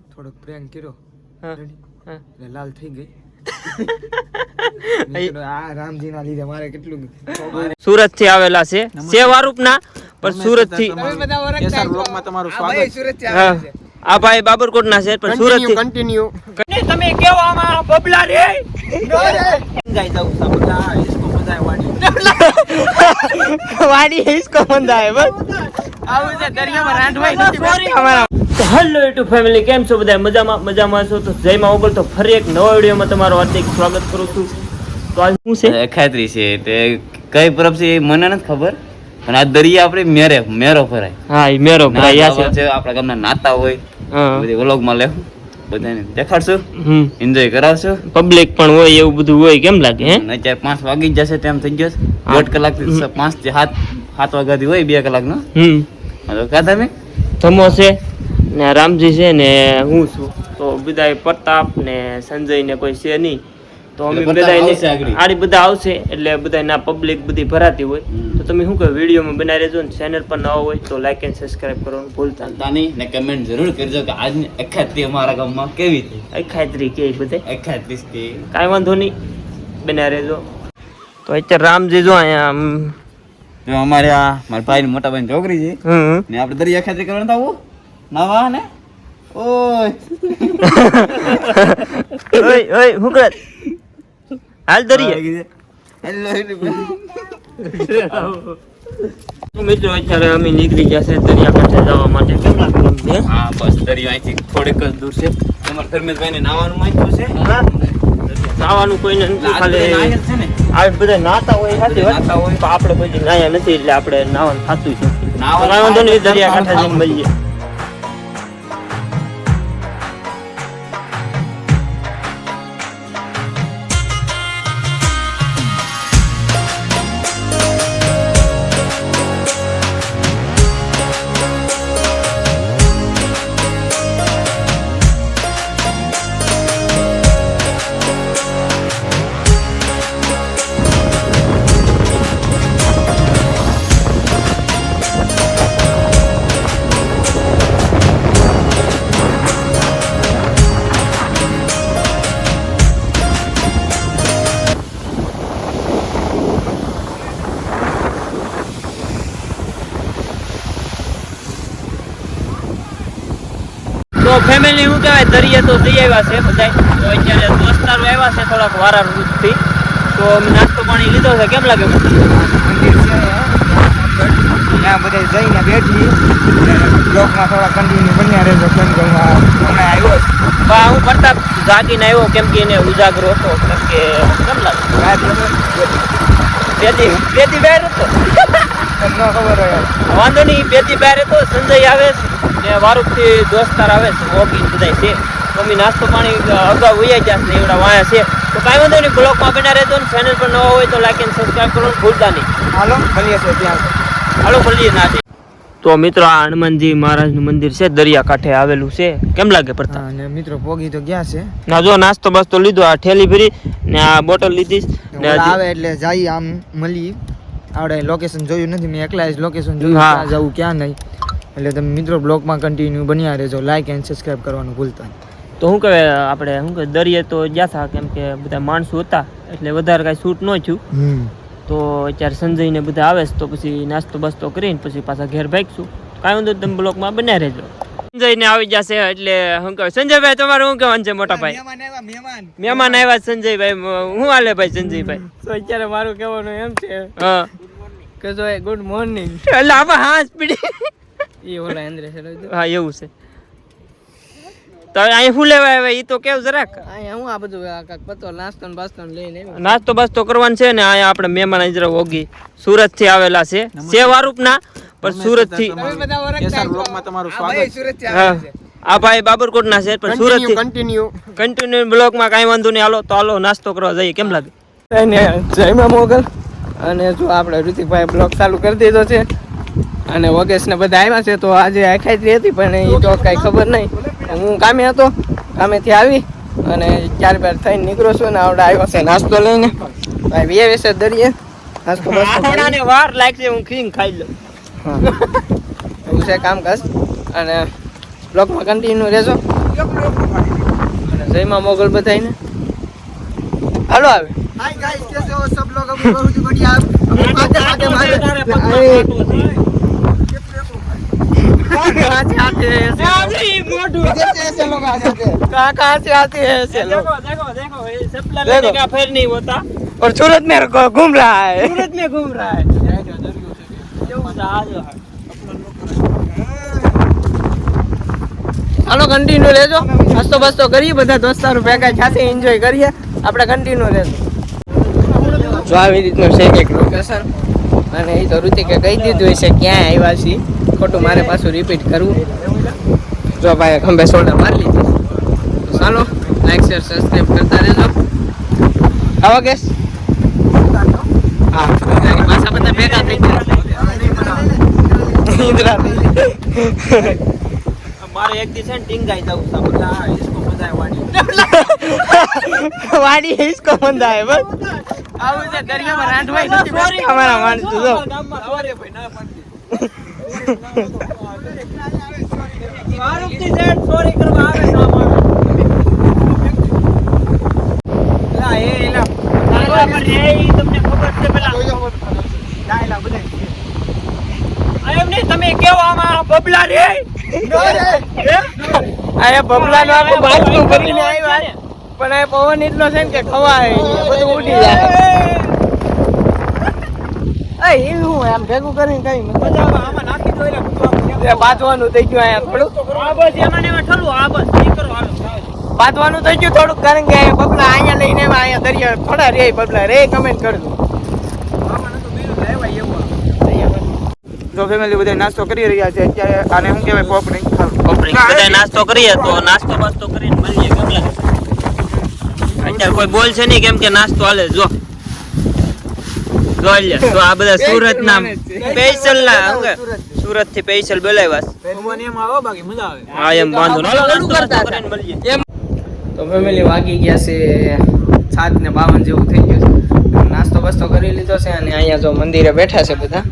થોડોક પ્રેન્ક કર્યો લાલ થઈ ગઈ રામજી ના લીધે મારે કેટલું સુરત થી આવેલા છે સેવારૂપ ના પણ સુરત થી તમારું સ્વાગત આ ભાઈ બાબરકોટ ના છે પણ સુરત થી કન્ટિન્યુ તમે કેવો આમાં બબલા રે ગાઈ જાવ બધા इसको मजा है વાડી इसको મજા है બસ આવું છે દરિયામાં રાંધવાય નથી સોરી અમારા હેલો યુટ્યુબ ફેમિલી કેમ છો બધા મજામાં છો તો જય માં ઓગલ તો ફરી એક નવા વિડીયોમાં તમારું હાર્દિક સ્વાગત કરું છું તો આજ શું છે ખાતરી છે તે કઈ પરબ છે એ મને નથી ખબર પણ આ દરિયા આપણે મેરો ફરાય હા એ મેરો ભરાયા છે આપણા ગામના નાતા હોય બધી વ્લોગમાં લેવું બધાને દેખાડશું એન્જોય કરાવશું પબ્લિક પણ હોય એવું બધું હોય કેમ લાગે હે અત્યારે 5 વાગી જશે તેમ થઈ ગયો 1.5 કલાક 5 થી 7 વાગ્યાથી હોય 2 કલાક નો તો કાધા મેં ધમો છે ને રામજી છે ને હું છું તો બધા પ્રતાપ ને સંજય ને કોઈ છે નહીં તો અમે બધા આડી બધા આવશે એટલે બધા ના પબ્લિક બધી ભરાતી હોય તો તમે શું કહો વિડીયોમાં બનાવી રહેજો ને ચેનલ પર નવા હોય તો લાઈક એન્ડ સબસ્ક્રાઇબ કરવાનું ભૂલતા નહીં ને કમેન્ટ જરૂર કરજો કે આજની અખાત્રી અમારા ગામમાં કેવી થઈ અખાત્રી કે બધે અખાત્રી કે કાંઈ વાંધો નહીં બનાવી રહેજો તો અત્યારે રામજી જો અહીંયા જો અમારે આ મારા ભાઈની મોટા ભાઈની છોકરી છે ને આપણે દરિયા ખાતરી કરવાનું આવું નાવા ને ઓય ઓય હું કરે હાલ દરિયા મિત્રો અત્યારે અમે નીકળી ગયા છે દરિયા કાંઠે જવા માટે કેમ લાગે તમને હા બસ દરિયો અહીંથી થોડેક જ દૂર છે તમારા ધર્મેશભાઈ ને નાવાનું માંગ્યું છે નાવાનું કોઈને નથી ખાલી આ બધા નાતા હોય સાથે નાતા હોય તો આપણે કોઈ નાયા નથી એટલે આપણે નાવાનું થતું જ નથી નાવા વાંધો નહીં દરિયા કાંઠે જઈને મળીએ તો ફેમિલી શું કહેવાય દરિયા તો જઈ આવ્યા છે બધા તો અત્યારે દોસ્તારો આવ્યા છે થોડાક વારા રૂટથી તો અમે નાસ્તો પાણી લીધો છે કેમ લાગે મંદિર છે ત્યાં બધા જઈને બેઠી બ્લોકમાં થોડા કન્ટિન્યુ બન્યા રહેજો કેમ કે હમણાં આવ્યો હું પ્રતાપ જાગીને આવ્યો કેમ કે એને ઉજાગરો હતો કેમ કે કેમ લાગે બેથી બહાર હતો ખબર હોય વાંધો નહીં બેથી બહાર હતો સંજય આવે ને વારુકથી દોસ્તાર આવે છે ઓગી બધા છે તો અમે નાસ્તો પાણી અગાઉ વૈયા ગયા છે એવડા વાયા છે તો કાંઈ વાંધો નહીં બ્લોગમાં બના રહેતો ને ચેનલ પર નવા હોય તો લાઈક એન્ડ સબસ્ક્રાઈબ કરવાનું ભૂલતા નહીં હાલો મળીએ છીએ ત્યાં હાલો મળીએ ના તો મિત્રો આ હનુમાનજી મહારાજનું મંદિર છે દરિયા કાંઠે આવેલું છે કેમ લાગે પ્રતાપ અને મિત્રો પોગી તો ગયા છે ના જો નાસ્તો બાસ્તો લીધો આ ઠેલી ભરી ને આ બોટલ લીધી ને આવે એટલે જઈ આમ મળી આવડે લોકેશન જોયું નથી મેં એકલા જ લોકેશન જોયું ક્યાં જવું ક્યાં નહીં એટલે તમે મિત્રો બ્લોગમાં કન્ટિન્યુ બન્યા રહેજો લાઈક એન્ડ સબસ્ક્રાઇબ કરવાનું ભૂલતા નહીં તો શું કહેવાય આપણે શું કહે દરિયે તો ગયા હતા કેમ કે બધા માણસો હતા એટલે વધારે કાંઈ શૂટ ન થયું તો અત્યારે સંજયને બધા આવે છે તો પછી નાસ્તો બાસ્તો કરીને પછી પાછા ઘેર ભાગશું કાંઈ વાંધો તમે બ્લોગમાં બન્યા રહેજો સંજયને આવી જશે એટલે શું કહેવાય સંજયભાઈ તમારે શું કહેવાનું છે મોટા ભાઈ મહેમાન આવ્યા સંજયભાઈ હું હાલે ભાઈ સંજયભાઈ તો અત્યારે મારું કહેવાનું એમ છે હા કે જો ગુડ મોર્નિંગ એટલે આમાં હા સ્પીડી એ ઓલા એન્દ્રે છે હા એવું છે તો અહીં શું લેવા આવે એ તો કેવું જરાક અહીંયા હું આ બધું કાક પતો નાસ્તો ને બાસ્તો લઈને આવ્યો નાસ્તો બાસ્તો કરવાનું છે ને અહીંયા આપણે મહેમાન હજરા ઓગી સુરત થી આવેલા છે સેવારૂપ ના પણ સુરત થી તમારું સ્વાગત આ ભાઈ બાબરકોટ ના છે પણ સુરત થી કન્ટિન્યુ બ્લોક માં કાંઈ વાંધો નહીં હાલો તો હાલો નાસ્તો કરવા જઈએ કેમ લાગે જયમાં મોગલ અને જો આપણે ઋતિકભાઈ બ્લોગ ચાલુ કરી દીધો છે અને વગેશ ને બધા આવ્યા છે તો આજે આખાઈ હતી પણ એ તો કઈ ખબર નહીં હું કામે હતો કામેથી આવી અને 4 થઈને નીકળો છું ને આવડે આવ્યો છે નાસ્તો લઈને ભાઈ વે વેસે દરિયે નાસ્તો બસ વાર લાગશે હું ખીંગ ખાઈ લઉં છે કામકાજ અને બ્લોગમાં કન્ટિન્યુ રહેજો અને જયમાં મોગલ બધાઈને હાલો આવે हाय गाइस कैसे हो सब लोग अभी बहुत ही बढ़िया आते आते कहाँ से आते हैं ऐसे लोग आ जाते हैं कहाँ से आते हैं ऐसे लोग देखो ये सप्लाई लेने का फिर नहीं होता और सूरत में घूम रहा है सूरत में घूम रहा है હાલો કન્ટિન્યુ રહેજો હસતો બસતો કરીએ બધા દોસ્તારો ભેગા સાથે એન્જોય કરીએ આપણે કન્ટિન્યુ રહેજો જો આવી રીતનું છે એક લોકેશન અને એ તો ઋતિકે કહી દીધું હશે ક્યાં આવ્યા છીએ ખોટું મારે પાછું રિપીટ કરવું જો ભાઈ ખંભે શોલ્ડર મારી લીધી તો ચાલો લાઈક શેર સબસ્ક્રાઈબ કરતા રહેજો આવો કેસ હા પાછા બધા ભેગા થઈ ગયા ઇન્દ્રા हमारे एक दिन टिंगाई था उसका बोला इसको मजा है वाड़ी વાડી है इसको મંદા है બસ આવું છે દરિયામાં રાંધવાય નથી બેસતા અમારા માણસો જો सॉरी भाई ना पड़ती मारुति सेट सॉरी करवा आवे सामान ला ए ला ला पर ए તમને ખબર છે પેલા ડાયલા બધા એમ નહીં તમે કેવો આમાં બબલા રે આયા બબલાનો આખું બાજુ ભરીને આવ્યા પણ આ પવન એટલો છે ને કે ખવાય બધું ઉડી જાય એ હું આમ ભેગું કરીને કઈ આમાં નાખી દો એટલે બધું બાંધવાનું થઈ ગયું અહીંયા થોડું આ બસ એમાં ને એમાં ઠરવું આ બસ એ કરો હાલો બાંધવાનું થઈ ગયું થોડુંક કારણ કે અહીંયા બબલા અહીંયા લઈને અહીંયા દરિયા થોડા રે બબલા રે કમેન્ટ કરજો તો ફેમિલી બધા નાસ્તો કરી રહ્યા છે અત્યારે આને શું કહેવાય પોપડી બધા નાસ્તો કરીએ તો નાસ્તો બાસ્તો કરીને મળીએ ગમલા અત્યારે કોઈ બોલશે નહીં કેમ કે નાસ્તો હાલે જો લે તો આ બધા સુરત ના સ્પેશિયલ ના સુરત થી સ્પેશિયલ બોલાવ્યા એમ આવો બાકી મજા આવે હા એમ વાંધો ના કરીને મળીએ તો ફેમિલી વાગી ગયા છે 7:52 જેવું થઈ ગયું છે નાસ્તો બસ્તો કરી લીધો છે અને અહીંયા જો મંદિરે બેઠા છે બધા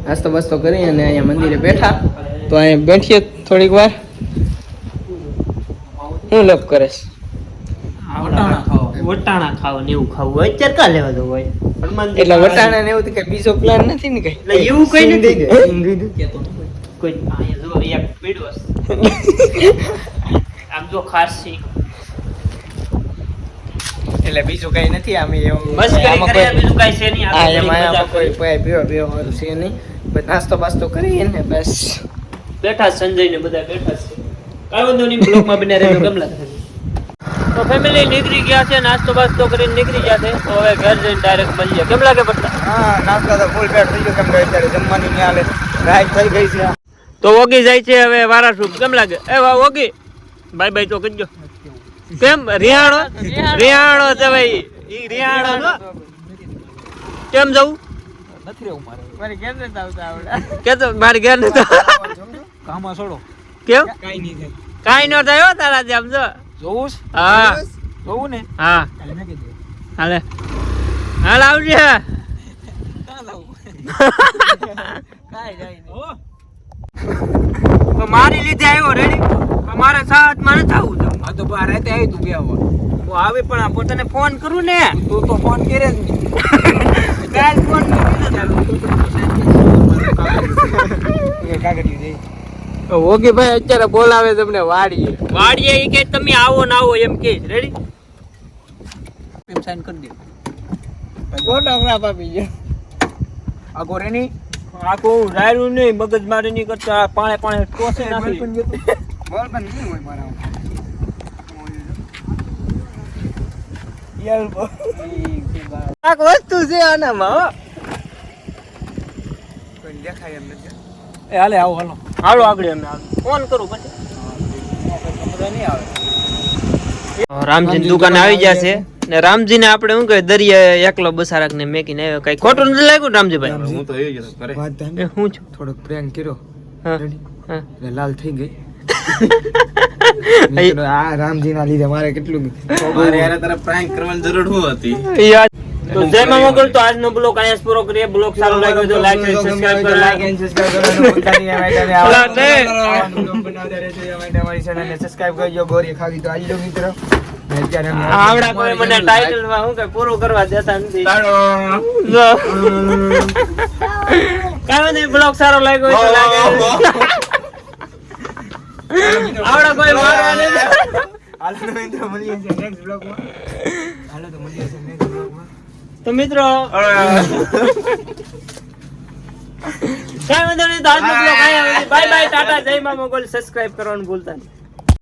નાસ્તો બસ્તો કરી અને અહીંયા મંદિરે બેઠા તો અહીંયા બેઠીએ થોડીક વાર હું લપ કરેશ વટાણા ખાવ ને એવું ખાવું હોય અત્યારે કા લેવા જવું હોય એટલે વટાણા ને એવું કઈ બીજો પ્લાન નથી ને કઈ એટલે એવું કઈ નથી કોઈ અહીંયા જો એક પીડોસ આમ જો ખાસ છે એટલે બીજું કઈ નથી આમ એવું બસ કરી કરે બીજું કઈ છે નહીં આ એમાં કોઈ પીવો વાળું છે નહીં બસ નાસ્તો બાસ્તો કરીએ ને બસ બેઠા સંજય ને બધા બેઠા છે કાઈ વાંધો નહીં બ્લોક માં બને રહેજો ગમલા તો ફેમિલી નીકળી ગયા છે નાસ્તો બાસ્તો કરીને નીકળી ગયા છે તો હવે ઘર જઈને ડાયરેક્ટ મળીએ કેમ લાગે પડતા હા નાસ્તો તો ફૂલ પેટ થઈ ગયો કેમ કે અત્યારે જમવાની નહીં હાલે રાઈટ થઈ ગઈ છે તો ઓગી જાય છે હવે વારા શુભ કેમ લાગે એ વાહ ઓગી બાય બાય તો કહેજો કેમ રિયાણો છે ભાઈ ઈ રિયાણો કેમ જવું નથી રહેવું મારે મારી ઘેર નથી આવતા આવડે કે તો મારી ઘેર ન કામમાં છોડો કેમ કાઈ નહીં થાય કાઈ ન થયો તારા જેમ જો જોવું હા જોવું ને હા કાલે નાખી દે હાલે હાલ આવજે કાઈ જાય તો મારી લીધે આવ્યો રેડી મારે સાથ માં નથી આવું તો આ તો બહાર રાતે આવી તું બે વાર હું આવી પણ આ પોતાને ફોન કરું ને તું તો ફોન કરે જ નહીં કાલ ફોન કાગળિયું જઈ ઓકે ભાઈ અત્યારે બોલાવે તમને વાડીએ ઈ કે તમે આવો ને આવો એમ કે રેડી એમ સાઈન કરી દે ફોટોગ્રાફ આપી ગયો આ ગોરેની આખું રાયરું નહીં મગજ મારી નહીં કરતા પાણે પાણે ટોસે નાખી બોલ પણ નહીં હોય મારા આ વસ્તુ છે આનામાં હો કોઈ દેખાય એમ નથી એ હાલે આવો હાલો હાલો આગળ અમે ફોન કરું પછી નહીં આવે રામજી ની દુકાને આવી ગયા છે ને રામજી ને આપણે શું કહે દરિયા એકલો બસારાક ને મેકીને આવ્યો કઈ ખોટું નથી લાગ્યું રામજીભાઈ હું તો એ જ હતો કરે વાત તો એ હું છું થોડોક પ્રેન્ક કર્યો હા રેડી હા એટલે લાલ થઈ ગઈ મિત્રો, આ રામજી ના લીધે મારે કેટલું મારે યાર તારે પ્રાંક કરવાની જરૂર શું હતી યાર તો જય મા મોગલ. તો આજનો બ્લોગ અહીંયા જ પૂરો કરીએ. બ્લોગ સારો લાગ્યો તો લાઈક અને સબસ્ક્રાઇબ કરો. લાઈક એન્ડ સબસ્ક્રાઇબ કરવાનું ભૂલતા નહીં. આવા બ્લોગ બનાવતા રહેજો. એ માટે અમારી ચેનલને સબસ્ક્રાઇબ કરજો. ગોરી ખાવી તો આજો મિત્રો. ને અત્યારે અમે આવડા કોઈ મને ટાઇટલ માં હું કઈ પૂરું કરવા દેતા નથી. કાંઈ નહીં, બ્લોગ સારો લાગ્યો હોય તો લાગે. આવડા કોઈ મારવા નથી. હાલો તો મિત્રો મળીએ છીએ નેક્સ્ટ બ્લોગમાં. હાલો તો મળીએ છીએ નેક્સ્ટ બ્લોગમાં. તો મિત્રો કાંઈ વાંધો નહીં. તો આજનો બ્લોગ અહીંયા બાય બાય ટાટા જય મા મોગલ. સબસ્ક્રાઇબ કરવાનું ભૂલતા નહીં.